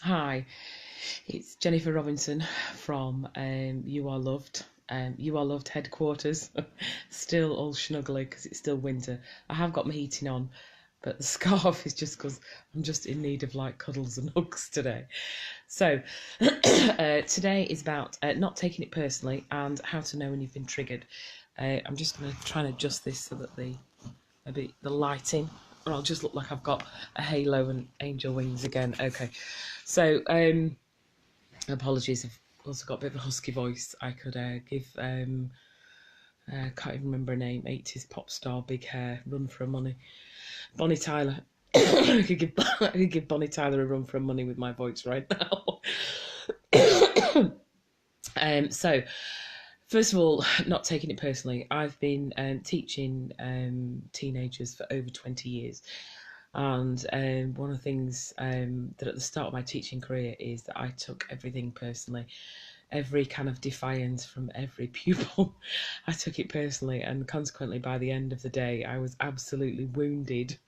Hi, it's Jennifer Robinson from You Are Loved. You Are Loved headquarters. Still all snuggly because it's still winter. I have got my heating on, but the scarf is just because I'm just in need of like cuddles and hugs today. So today is about not taking it personally and how to know when you've been triggered. I'm just going to try and adjust this so that maybe the lighting, and I'll just look like I've got a halo and angel wings again. Okay, so apologies, I've also got a bit of a husky voice. I could give can't even remember her name, 80s pop star, big hair, run for her money, Bonnie Tyler. I could give Bonnie Tyler a run for her money with my voice right now. So first of all, not taking it personally. I've been teaching teenagers for over 20 years. And one of the things that at the start of my teaching career is that I took everything personally. Every kind of defiance from every pupil, I took it personally, and consequently, by the end of the day, I was absolutely wounded.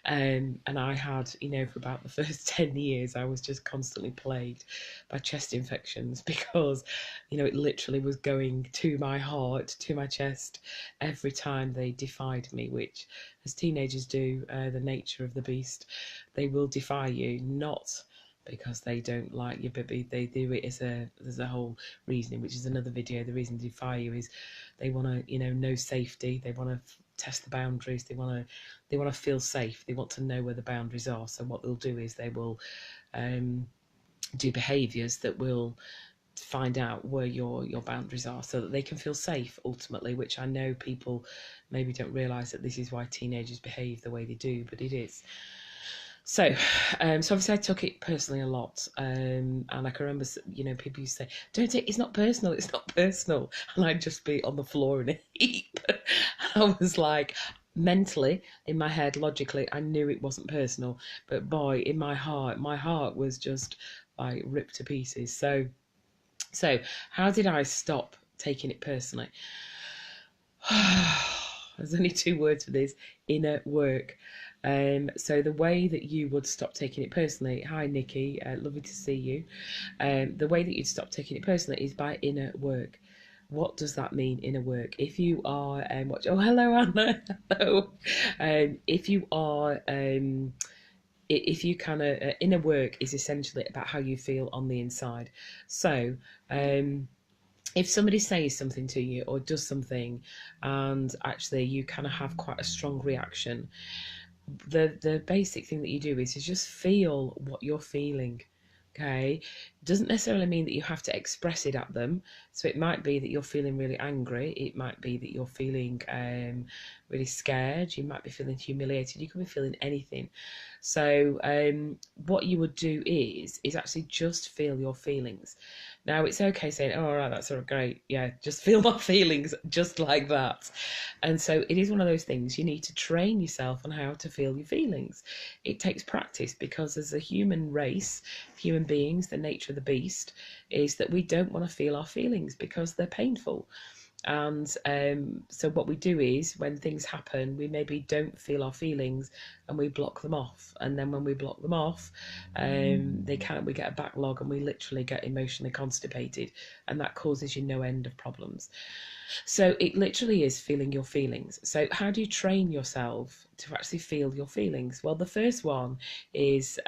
And I had, for about the first 10 years, I was just constantly plagued by chest infections because, it literally was going to my heart, to my chest, every time they defied me, which, as teenagers do, the nature of the beast, they will defy you, not because they don't like you, but they do it as there's a whole reasoning, which is another video. The reason they defy you is they want to, know safety. They want to test the boundaries. They want to feel safe. They want to know where the boundaries are. So what they'll do is they will do behaviours that will find out where your boundaries are so that they can feel safe ultimately, which I know people maybe don't realise that this is why teenagers behave the way they do, but it is. So obviously I took it personally a lot, and I can remember, people used to say, "Don't take, it's not personal, it's not personal," and I'd just be on the floor in a heap. I was like, mentally, in my head, logically, I knew it wasn't personal, but boy, in my heart was just like ripped to pieces. So how did I stop taking it personally? There's only two words for this: inner work. So the way that you would stop taking it personally, hi Nikki, lovely to see you. The way that you'd stop taking it personally is by inner work. What does that mean, inner work? If you are, oh, hello Anna, hello. If you are, if you kind of, inner work is essentially about how you feel on the inside. So, if somebody says something to you or does something and actually you kind of have quite a strong reaction, the basic thing that you do is just feel what you're feeling. Okay, doesn't necessarily mean that you have to express it at them. So it might be that you're feeling really angry, it might be that you're feeling really scared, you might be feeling humiliated, you could be feeling anything. So what you would do is actually just feel your feelings. Now it's okay saying, "Oh, all right, that's sort of great, yeah, just feel my feelings just like that." And so it is one of those things, you need to train yourself on how to feel your feelings. It takes practice because as a human race, human beings, the nature of the beast is that we don't want to feel our feelings because they're painful. And so what we do is when things happen, we maybe don't feel our feelings and we block them off. And then when we block them off, we get a backlog and we literally get emotionally constipated, and that causes you no end of problems. So it literally is feeling your feelings. So how do you train yourself to actually feel your feelings? Well, the first one is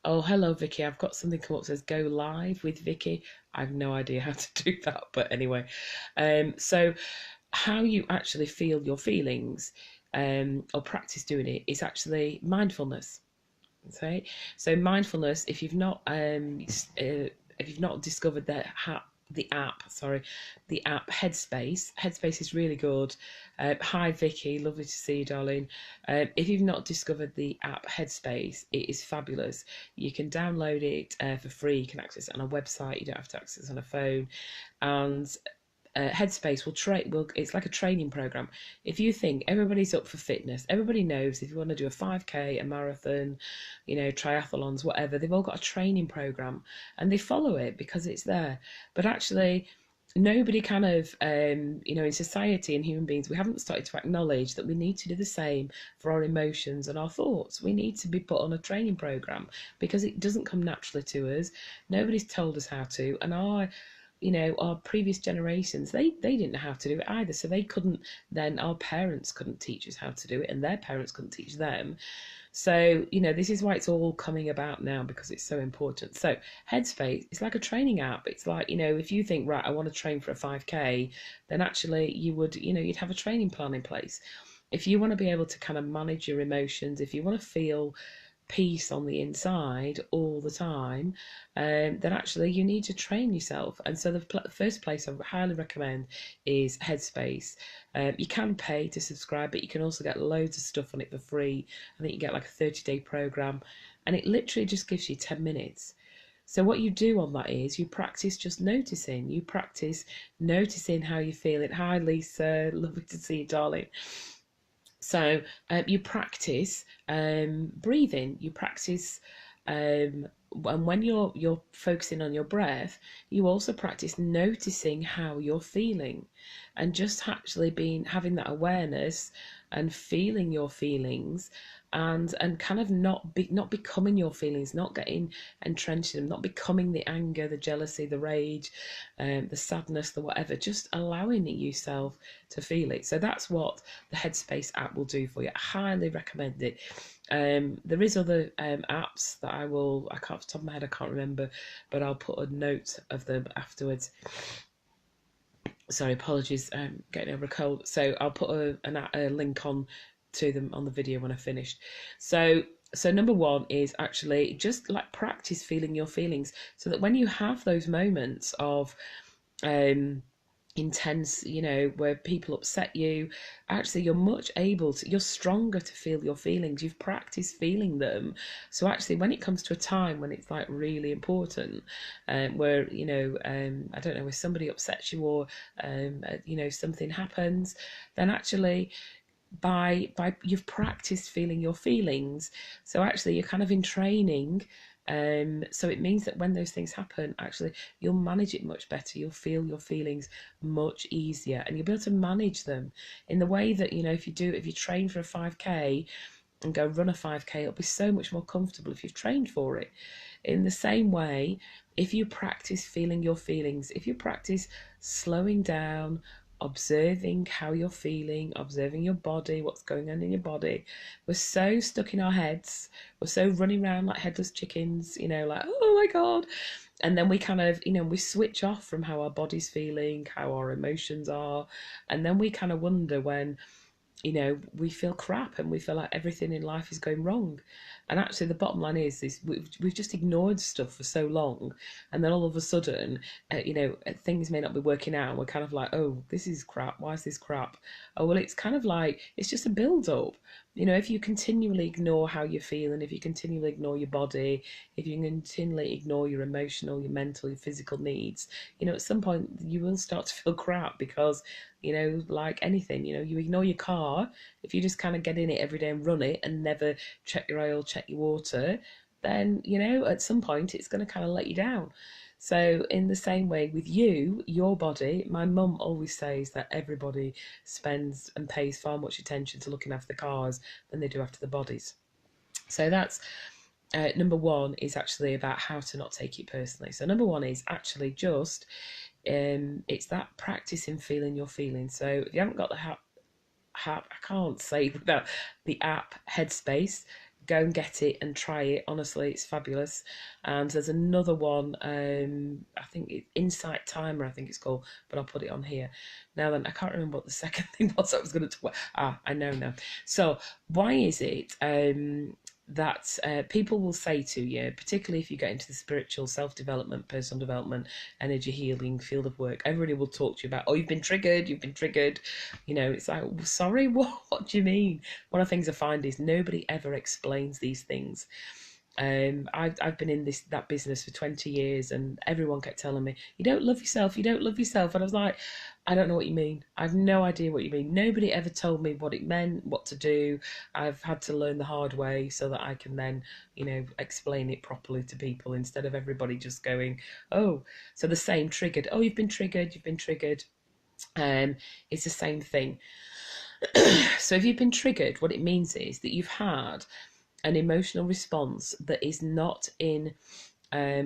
oh, hello, Vicky. I've got something come up that says go live with Vicky. I have no idea how to do that, but anyway. So how you actually feel your feelings, or practice doing it, is actually mindfulness. Okay, so mindfulness. If you've not discovered the app Headspace. Headspace is really good. Hi Vicky, lovely to see you, darling. If you've not discovered the app Headspace, it is fabulous. You can download it for free. You can access it on a website. You don't have to access it on a phone. And Headspace it's like a training program. If you think everybody's up for fitness, everybody knows if you want to do a 5k, a marathon, triathlons, whatever, they've all got a training program and they follow it because it's there. But actually, nobody kind of, in society and human beings, we haven't started to acknowledge that we need to do the same for our emotions and our thoughts. We need to be put on a training program because it doesn't come naturally to us. Nobody's told us how to, and our previous generations, they didn't know how to do it either, so they couldn't. Then our parents couldn't teach us how to do it, and their parents couldn't teach them. So, this is why it's all coming about now, because it's so important. So, Headspace, it's like a training app. It's like, if you think, right, I want to train for a 5K, then actually you would, you'd have a training plan in place. If you want to be able to kind of manage your emotions, if you want to feel peace on the inside all the time, then actually you need to train yourself. And so the first place I highly recommend is Headspace. You can pay to subscribe, but you can also get loads of stuff on it for free. I think you get like a 30-day program, and it literally just gives you 10 minutes. So what you do on that is you practice just noticing. You practice noticing how you're feeling. Hi, Lisa. Lovely to see you, darling. So you practice breathing. You practice, and when you're focusing on your breath, you also practice noticing how you're feeling, and just actually having that awareness and feeling your feelings, and kind of not becoming your feelings, not getting entrenched in them, not becoming the anger, the jealousy, the rage, the sadness, the whatever, just allowing yourself to feel it. So that's what the Headspace app will do for you. I highly recommend it. There is other apps that I can't, off the top of my head, I can't remember, but I'll put a note of them afterwards. Sorry, apologies, getting over a cold. So I'll put a link on to them on the video when I finished. So number one is actually just like practice feeling your feelings, so that when you have those moments of intense, where people upset you, actually you're stronger to feel your feelings. You've practiced feeling them. So actually when it comes to a time when it's like really important, where I don't know, if somebody upsets you, or something happens, then actually by you've practiced feeling your feelings. So actually you're kind of in training. So it means that when those things happen, actually you'll manage it much better. You'll feel your feelings much easier, and you'll be able to manage them in the way that, if you train for a 5K and go run a 5K, it'll be so much more comfortable if you've trained for it. In the same way, if you practice feeling your feelings, if you practice slowing down, observing how you're feeling, observing your body, what's going on in your body. We're so stuck in our heads. We're so running around like headless chickens, like, oh my God. And then we kind of, we switch off from how our body's feeling, how our emotions are. And then we kind of wonder when, we feel crap and we feel like everything in life is going wrong. And actually the bottom line is we've just ignored stuff for so long, and then all of a sudden things may not be working out, and we're kind of like, oh, this is crap, why is this crap? Oh, well, it's kind of like, it's just a build up. If you continually ignore how you're feeling, if you continually ignore your body, if you continually ignore your emotional, your mental, your physical needs, at some point you will start to feel crap, because like anything, you ignore your car. If you just kind of get in it every day and run it and never check your oil, check your water, then, at some point it's going to kind of let you down. So in the same way with your body, my mum always says that everybody spends and pays far much attention to looking after the cars than they do after the bodies. So that's number one, is actually about how to not take it personally. So number one is actually just it's that practice in feeling your feelings. So if you haven't got the I can't say without the app Headspace, go and get it and try it. Honestly, it's fabulous. And there's another one, I think Insight Timer, I think it's called, but I'll put it on here. Now then, I can't remember what the second thing was I was going to talk about. I know now. So why is it that people will say to you, particularly if you get into the spiritual, self-development, personal development, energy healing field of work, everybody will talk to you about, oh, you've been triggered. It's like, sorry, what do you mean? One of the things I find is nobody ever explains these things. I've been in that business for 20 years, and everyone kept telling me, you don't love yourself, and I was like, I don't know what you mean. I've no idea what you mean. Nobody ever told me what it meant, what to do. I've had to learn the hard way so that I can then, explain it properly to people instead of everybody just going, oh, so the same triggered. Oh, you've been triggered, you've been triggered. It's the same thing. So if you've been triggered, what it means is that you've had an emotional response that is not in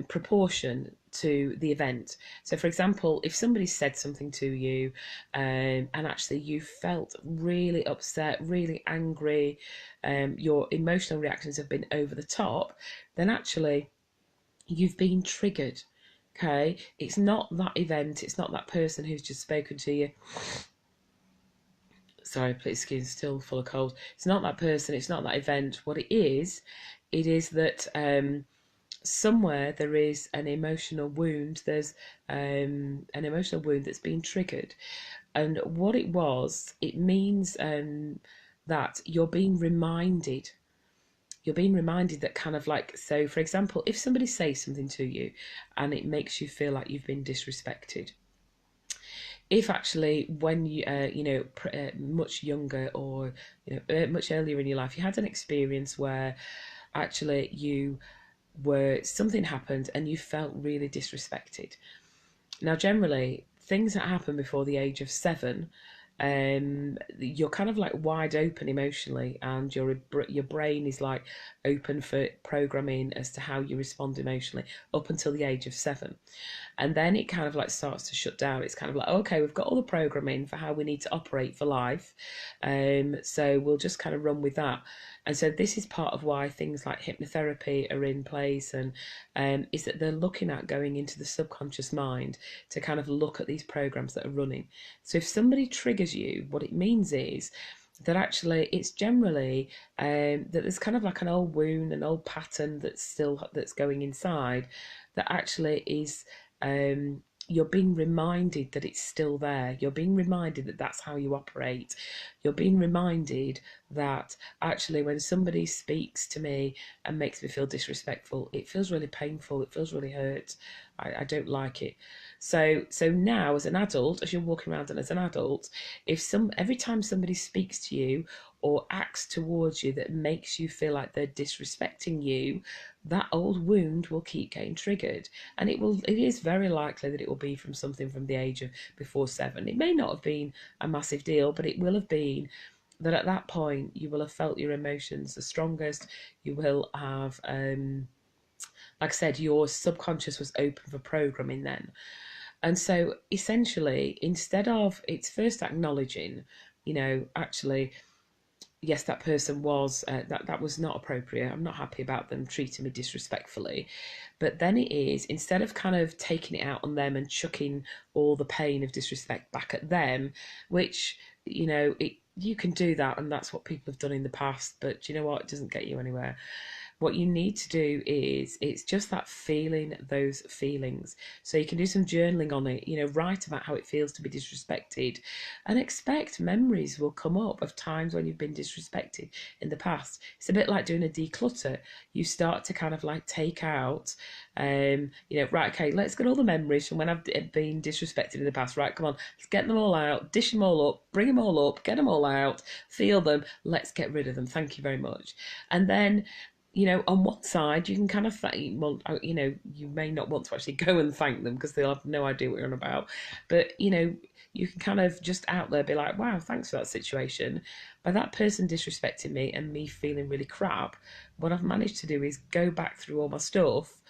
proportion to the event. So, for example, if somebody said something to you and actually you felt really upset, really angry, your emotional reactions have been over the top, then actually you've been triggered. Okay, it's not that event, it's not that person who's just spoken to you. Sorry, please, skin's still full of cold. It's not that person, it's not that event. What it is that somewhere there is an emotional wound. There's an emotional wound that's been triggered, and what it means that you're being reminded. You're being reminded that kind of like, so for example, if somebody says something to you and it makes you feel like you've been disrespected, if actually when you much younger, or much earlier in your life, you had an experience where actually something happened and you felt really disrespected. Now, generally, things that happen before the age of 7, you're kind of like wide open emotionally, and your brain is like open for programming as to how you respond emotionally up until the age of 7. And then it kind of like starts to shut down. It's kind of like, okay, we've got all the programming for how we need to operate for life, so we'll just kind of run with that. And so this is part of why things like hypnotherapy are in place, and is that they're looking at going into the subconscious mind to kind of look at these programs that are running. So if somebody triggers you, what it means is that actually it's generally that there's kind of like an old wound, an old pattern that's going inside, that actually is you're being reminded that it's still there. You're being reminded that that's how you operate. You're being reminded that actually when somebody speaks to me and makes me feel disrespectful, it feels really painful, it feels really hurt. I don't like it. So now, as an adult, as you're walking around and as an adult, every time somebody speaks to you or acts towards you that makes you feel like they're disrespecting you, that old wound will keep getting triggered. And it is very likely that it will be from something from the age of before 7. It may not have been a massive deal, but it will have been that at that point you will have felt your emotions the strongest. You will have like I said, your subconscious was open for programming then. And so essentially, instead of, it's first acknowledging, actually, yes, that person was that was not appropriate. I'm not happy about them treating me disrespectfully. But then it is, instead of kind of taking it out on them and chucking all the pain of disrespect back at them, which you can do that, and that's what people have done in the past. But you know what? It doesn't get you anywhere. What you need to do is, it's just that feeling those feelings. So you can do some journaling on it, write about how it feels to be disrespected, and expect memories will come up of times when you've been disrespected in the past. It's a bit like doing a declutter. You start to kind of like take out, right, okay, let's get all the memories from when I've been disrespected in the past. Right, come on, let's get them all out, dish them all up, bring them all up, get them all out, feel them, let's get rid of them. Thank you very much. And then on one side, you can kind of thank, well, you may not want to actually go and thank them because they'll have no idea what you're on about. But, you can kind of just out there be like, wow, thanks for that situation. By that person disrespecting me and me feeling really crap, what I've managed to do is go back through all my stuff,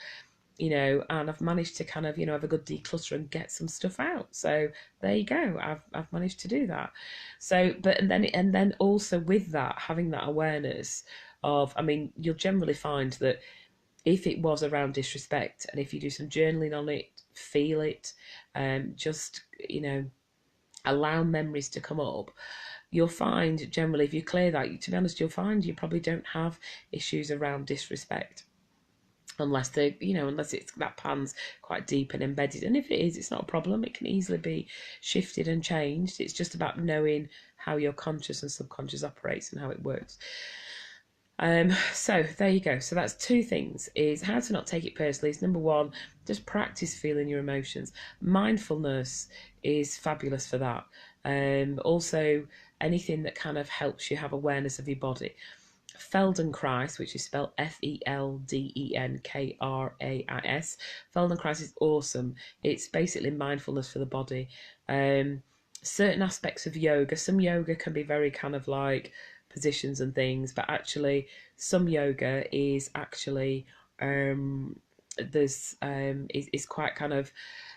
and I've managed to kind of, have a good declutter and get some stuff out. So there you go. I've managed to do that. So, and then also with that, having that awareness of, you'll generally find that if it was around disrespect, and if you do some journaling on it, feel it, just, allow memories to come up, you'll find generally, if you clear that, to be honest, you'll find you probably don't have issues around disrespect. Unless it's that pan's quite deep and embedded. And if it is, it's not a problem. It can easily be shifted and changed. It's just about knowing how your conscious and subconscious operates and how it works. So there you go. So that's two things: is how to not take it personally. Is number one, just practice feeling your emotions. Mindfulness is fabulous for that. Also, anything that kind of helps you have awareness of your body. Feldenkrais, which is spelled Feldenkrais. Feldenkrais is awesome. It's basically mindfulness for the body. Certain aspects of yoga, some yoga can be very kind of like positions and things, but actually some yoga is actually is quite kind of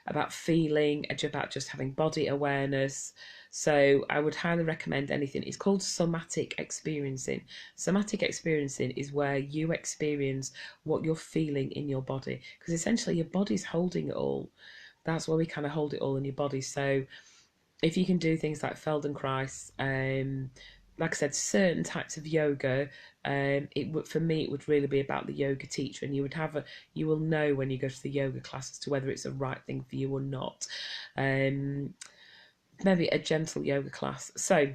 about feeling, about just having body awareness. So I would highly recommend anything. It's called somatic experiencing. Somatic experiencing is where you experience what you're feeling in your body, because essentially your body's holding it all. That's where we kind of hold it all in your body. So if you can do things like Feldenkrais, like I said, certain types of yoga, for me it would really be about the yoga teacher, and you will know when you go to the yoga class as to whether it's a right thing for you or not. Maybe a gentle yoga class. So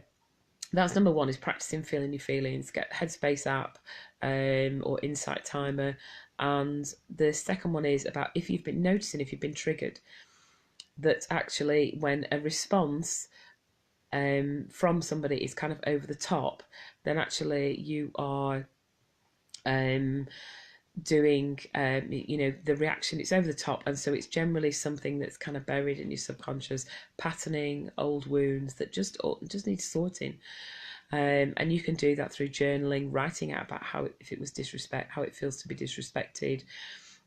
that's number one, is practicing feeling your feelings. Get Headspace app or Insight Timer. And the second one is about if you've been triggered, that actually when a response from somebody is kind of over the top, then actually you are doing the reaction, it's over the top, and so it's generally something that's kind of buried in your subconscious, patterning, old wounds that just need sorting. And you can do that through journaling, writing out about how it feels to be disrespected,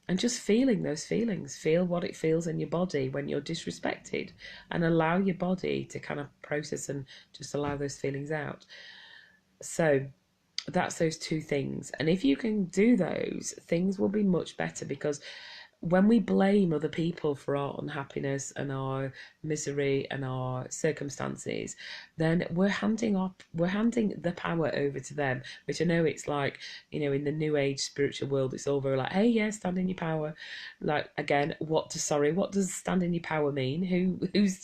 and just feeling those feelings. Feel what it feels in your body when you're disrespected, and allow your body to kind of process and just allow those feelings out. So that's those two things. And if you can do those, things will be much better, because when we blame other people for our unhappiness and our misery and our circumstances, then we're handing the power over to them. Which I know it's like, in the new age spiritual world, it's all very like, hey, yeah, stand in your power. Like, again, what does stand in your power mean? Who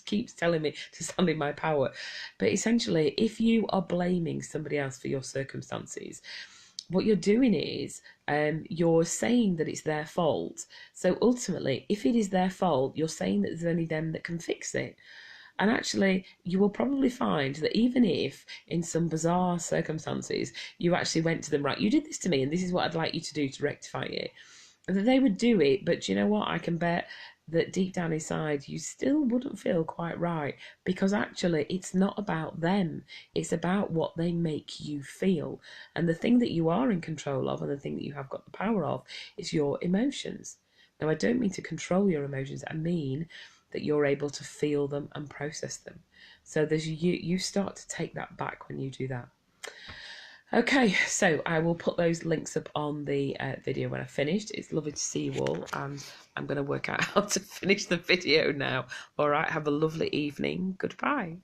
keeps telling me to stand in my power? But essentially, if you are blaming somebody else for your circumstances, what you're doing is you're saying that it's their fault. So ultimately, if it is their fault, you're saying that there's only them that can fix it. And actually, you will probably find that even if in some bizarre circumstances you actually went to them, right, you did this to me and this is what I'd like you to do to rectify it, that they would do it. But you know what? I can bet that deep down inside you still wouldn't feel quite right, because actually it's not about them, it's about what they make you feel. And the thing that you are in control of, and the thing that you have got the power of, is your emotions. Now, I don't mean to control your emotions, I mean that you're able to feel them and process them. So you start to take that back when you do that. Okay, so I will put those links up on the video when I've finished. It's lovely to see you all, and I'm going to work out how to finish the video now. All right, have a lovely evening. Goodbye.